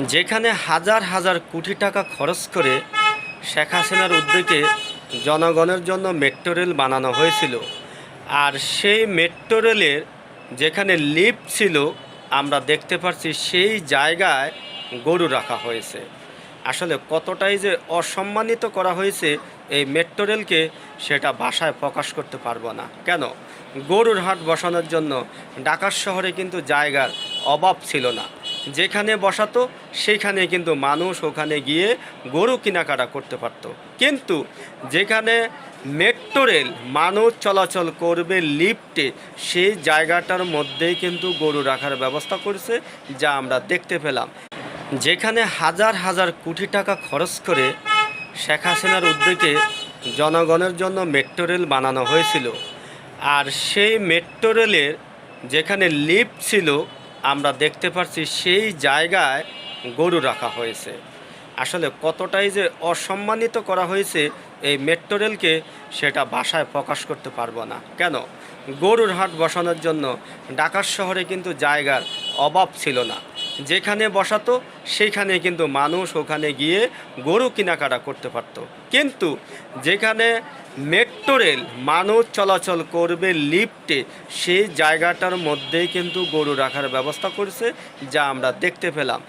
যেখানে হাজার হাজার কোটি টাকা খরচ করে শেখ হাসিনার উদ্যোগে জনগণের জন্য মেট্রো রেল বানানো হয়েছিল, আর সেই মেট্রো রেলের যেখানে লিফট ছিল আমরা দেখতে পাচ্ছি সেই জায়গায় গরু রাখা হয়েছে। আসলে কতটাই যে অসম্মানিত করা হয়েছে এই মেট্রো রেলকে, সেটা ভাষায় প্রকাশ করতে পারবো না। কেন? গরুর হাট বসানোর জন্য ঢাকা শহরে কিন্তু জায়গার অভাব ছিল না। যেখানে বসাতো সেইখানে কিন্তু মানুষ ওখানে গিয়ে গরু কেনাকাটা করতে পারত। কিন্তু যেখানে মেট্রো রেল মানুষ চলাচল করবে লিফটে, সেই জায়গাটার মধ্যেই কিন্তু গরু রাখার ব্যবস্থা করেছে, যা আমরা দেখতে পেলাম। যেখানে হাজার হাজার কোটি টাকা খরচ করে শেখ হাসিনার উদ্যোগে জনগণের জন্য মেট্রো রেল বানানো হয়েছিল, আর সেই মেট্রো রেলের যেখানে লিফট ছিল আমরা দেখতে পাচ্ছি সেই জায়গায় গরু রাখা হয়েছে। আসলে কতটাই যে অসম্মানিত করা হয়েছে এই মেট্রো রেলকে, সেটা ভাষায় প্রকাশ করতে পারবো না। কেন? গরুর হাট বসানোর জন্য ঢাকা শহরে কিন্তু জায়গার অভাব ছিল না। যেখানে বসাতো সেইখানে কিন্তু মানুষ ওখানে গিয়ে গরু কেনাকাটা করতে পারত। কিন্তু যেখানে মেট্রো রেল মানুষ চলাচল করবে লিফটে, সেই জায়গাটার মধ্যেই কিন্তু গরু রাখার ব্যবস্থা করেছে, যা আমরা দেখতে পেলাম।